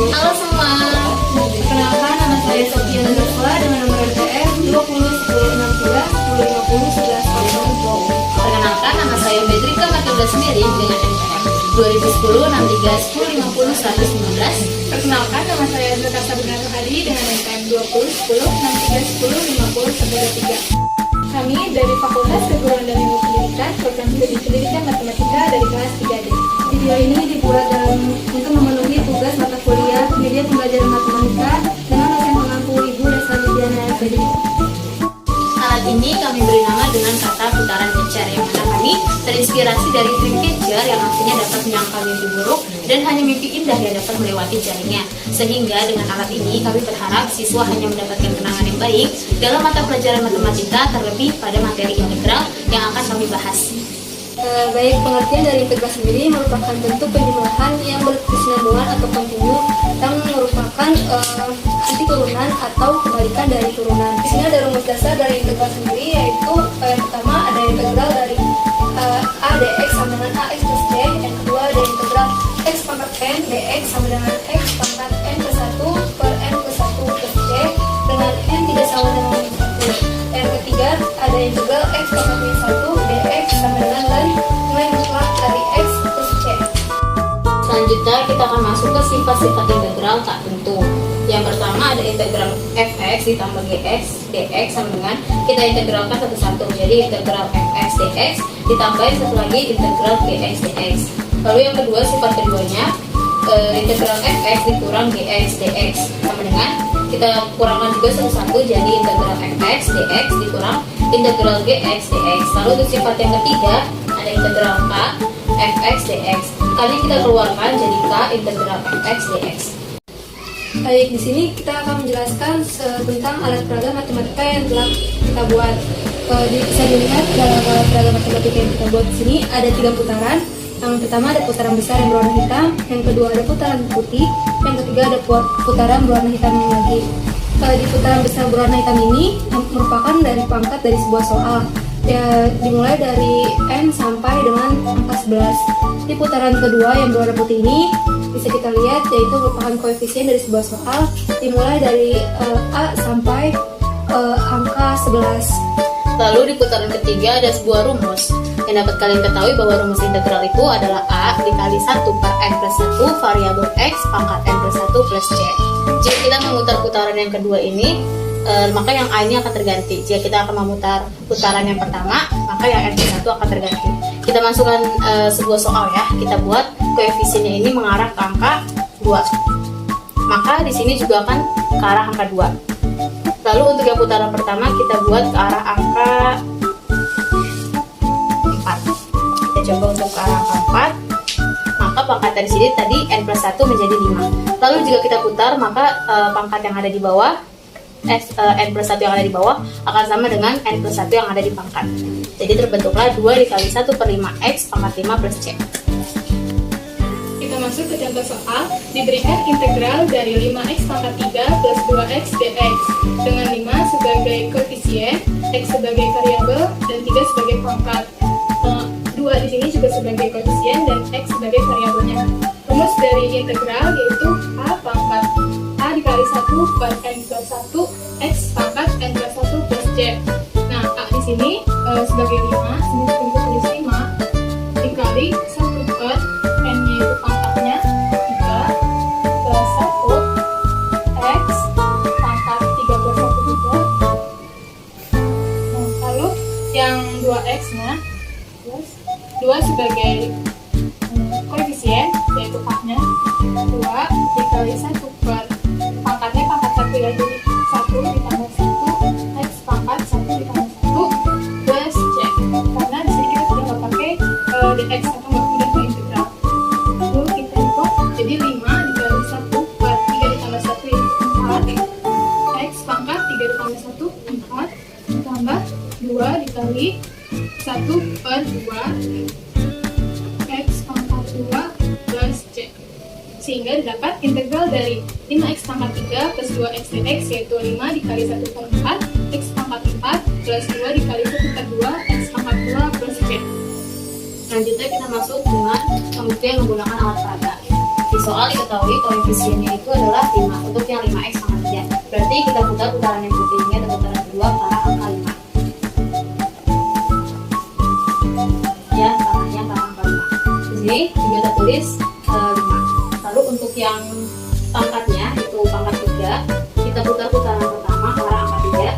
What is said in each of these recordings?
Halo semua, perkenalkan nama saya Sofia Nazwa dengan nomor RTM 201016105011. Perkenalkan, nama saya Betrika Matilda sendiri dengan NPM 2010 16 1050 115. Perkenalkan, nama saya Zeta Sabrina Hadi dengan NPM 2010 6310 50 123. Kami dari Fakultas Keguruan dan Ilmu Pendidikan, Program Studi Pendidikan Matematika dari kelas 3D. Video ini dibuat untuk memenuhi tugas mata kuliah media pembelajaran matematika dengan dosen pengampu Ibu Desa Lidiana Fedri. Alat ini kami beri nama dengan kata putaran kejar, yang mana kami terinspirasi dari Dreamcatcher yang artinya dapat menyangkal mimpi buruk dan hanya mimpi indah yang dapat melewati jaringnya. Sehingga dengan alat ini kami berharap siswa hanya mendapatkan kenangan yang baik dalam mata pelajaran matematika, terlebih pada materi integral yang akan kami bahas. Baik, pengertian dari integral sendiri merupakan bentuk penjumlahan yang berkesinambungan atau kontinu yang merupakan arti turunan atau kebalikan dari turunan. Di sini ada rumus dasar dari integral sendiri, yaitu yang pertama ada integral dari a dx sama dengan ax plus c, yang kedua ada integral x pangkat n dx sama dengan x pangkat n ke 1 per n ke 1 plus c dengan n tidak sama dengan min 1. Yang ketiga ada integral x pangkat min 1 dx sama dengan nilai mutlak dari x plus c. Selanjutnya kita akan masuk ke sifat-sifat integral tak tentu. Yang pertama ada integral fx ditambah gx dx sama dengan kita integralkan satu-satu. Jadi integral fx dx ditambah satu lagi integral gx dx. Lalu yang kedua, sifat keduanya integral fx dikurang gx dx sama dengan kita kurangkan juga satu-satu, jadi integral fx dx dikurang integral gx dx. Lalu untuk sifat yang ketiga ada integral k fx dx. Kali kita keluarkan jadi k integral fx dx. Baik, di sini kita akan menjelaskan tentang alat peraga matematika yang telah kita buat. Bisa dilihat dalam alat peraga matematika yang kita buat di sini ada 3 putaran. Yang pertama ada putaran besar yang berwarna hitam, yang kedua ada putaran putih, yang ketiga ada putaran berwarna hitam yang lagi. Di putaran besar berwarna hitam ini merupakan dari pangkat dari sebuah soal. Dimulai dari n sampai dengan angka 11. Di putaran kedua yang berwarna putih ini bisa kita lihat yaitu merupakan koefisien dari sebuah soal, dimulai dari a sampai angka 11. Lalu di putaran ketiga ada sebuah rumus yang dapat kalian ketahui bahwa rumus integral itu adalah a dikali 1 per n plus 1 variabel x pangkat n plus 1 plus c. Jika kita memutar putaran yang kedua ini, maka yang a ini akan terganti. Jika kita akan memutar putaran yang pertama, maka yang n plus 1 akan terganti. Kita masukkan sebuah soal ya, kita buat koefisiennya ini mengarah ke angka 2. Maka di sini juga akan ke arah angka 2. Lalu untuk yang putaran pertama kita buat ke arah angka 4. Kita coba untuk ke arah angka 4. Maka pangkat dari sini tadi n plus 1 menjadi 5. Lalu jika kita putar, maka pangkat yang ada di bawah n plus 1 yang ada di bawah akan sama dengan n plus 1 yang ada di pangkat. Jadi terbentuklah 2 dikali 1 per 5x pangkat 5 plus c. Kita masuk ke contoh soal. Diberikan integral dari 5x pangkat 3 plus 2x dx dengan 5 sebagai koefisien, x sebagai variabel, dan 3 sebagai pangkat. 2 di sini juga sebagai koefisien dan x sebagai variabelnya. Rumus dari integral yaitu a pangkat a dikali 1 per n plus 1 x pangkat n plus 1 plus c. Nah, a di sini sebagai 5, sini kita tulis 5 dikali 1 per n-nya itu pangkatnya 3 plus 1 x pangkat 3 plus 1 juga. Nah, lalu yang 2x-nya 2 sebagai koefisien yaitu a-nya 2 dikali 1 per pangkatnya pangkat 1 ya, jadi 1 ditambah sehingga didapat integral dari 5x pangkat 3 plus 2x dx, yaitu 5 dikali 1 per 4 x pangkat 4 plus 2 dikali 1 per 2 x pangkat 2 plus c. Selanjutnya kita masuk dengan pembuktian menggunakan alat peraga. Di soal diketahui koefisiennya itu adalah 5 untuk yang 5x pangkat 3. Berarti kita putar putaran yang putih ini atau putaran kedua ke arah angka 5. Ya, tangannya ke arah angka 5. Di sini juga tertulis 5. Lalu untuk yang pangkatnya itu pangkat 3, kita putar putaran pertama ke arah angka 3.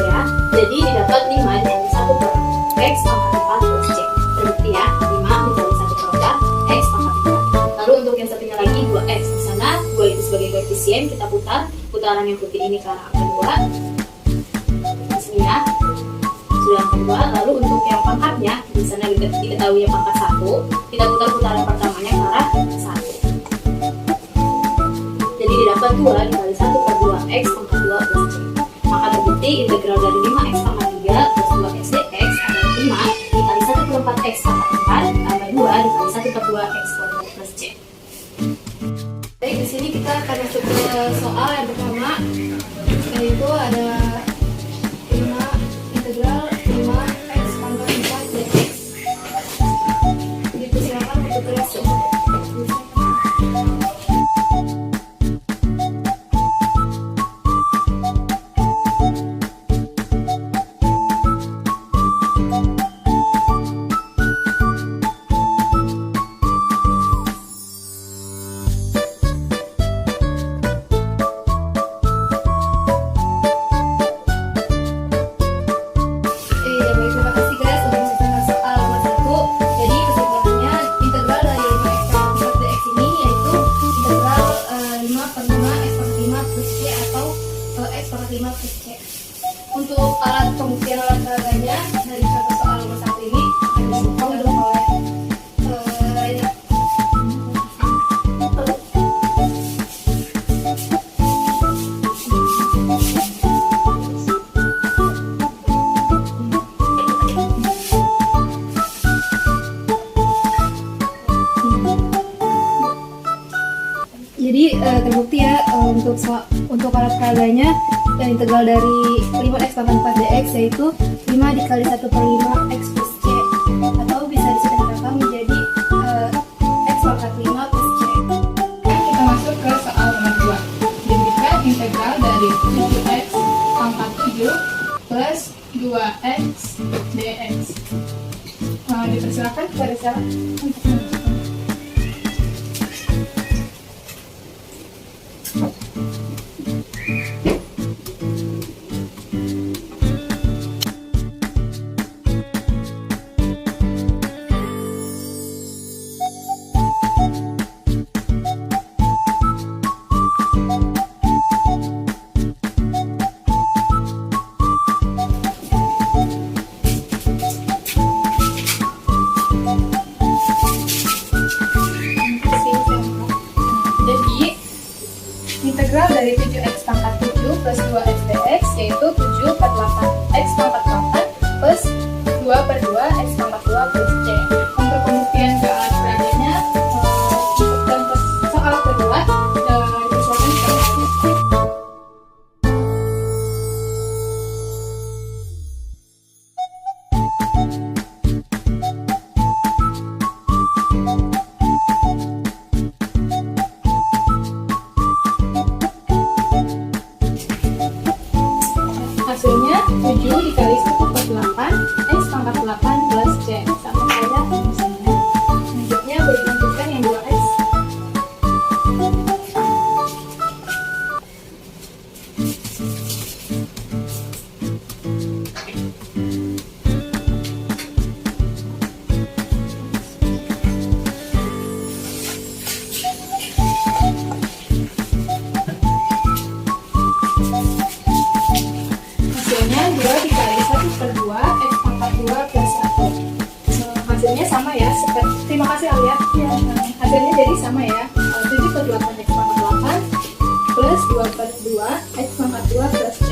Ya, jadi didapat 5 dikali 1 per x pangkat 4 plus c. Terbukti ya, 5 dikali 1 per 4 x pangkat 4. Lalu untuk yang satunya lagi 2x. Di sana 2 itu sebagai koefisien, kita putar putaran yang putih ini ke arah angka 2. Di sini ya. Sudah yang kedua, lalu untuk yang pangkatnya di sana diketahui yang pangkat 1, kita putar putaran pertamanya ke arah 1. Jadi didapat 2 dikali 1 per 2x pangkat 2 plus c. Maka terbukti integral dari 5x pangkat 3 plus 2x dx adalah 5 dikali 1 per 4x pangkat 4 tambah 2 dikali 1 per 2x kuadrat plus c. Baik, di sini kita akan masuk ke soal yang pertama, yaitu ada 5 integral 5x pangkat 4 dx. Dipersilakan untuk tulis. Untuk alat pembuktian alat peraganya dari contoh soal nomor 1 ini akan disebutkan oleh jadi terbukti ya untuk alat peraganya yang integral dari 5x pangkat 4 dx yaitu 5 dikali 1 per 5x plus c, atau bisa disederhanakan menjadi x pangkat 5 plus c. Kita masuk ke soal nomor 2. Diberikan integral dari 7x pangkat 7 plus 2x dx. Dipersilakan kepada siapa untuk menentukan. Integral dari 7x pangkat 7 plus 2x dx yaitu 7 per 8x pangkat 8 plus 2 per 2x pangkat 2 plus c. Untuk pembuktian ke alat peraganya dan soal kedua dipersilakan ke hasilnya 7 dikali 1 per 8 x pangkat 8 plus c, sama saja fungsinya. Selanjutnya beri tentukan yang 2x. Hasilnya 2 dikali 1 per 2 x pangkat 2 plus 1. Hasilnya sama ya, terima kasih Alia ya. Hasilnya jadi sama ya, 7 per 8 x pangkat 8 plus 2 per 2 x pangkat 2 plus c.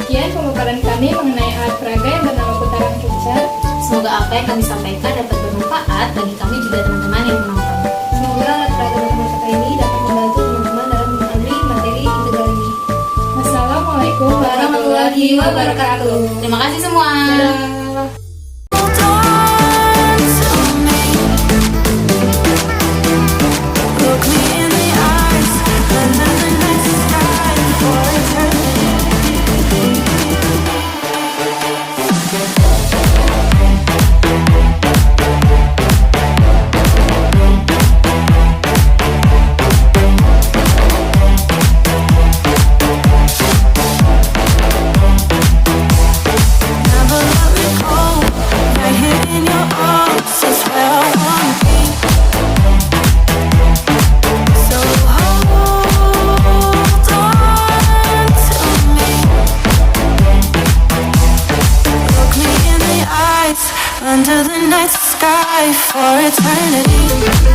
Sekian pemaparan kami mengenai alat peraga yang bernama putaran Kirchner. Semoga apa yang kami sampaikan dapat bermanfaat bagi kami juga teman-teman yang menonton. Semoga alat-alat matematika ini dapat membantu teman-teman dalam memahami materi integral ini. Wassalamualaikum warahmatullahi wabarakatuh. Terima kasih semua. Dadah. Under the night sky for eternity.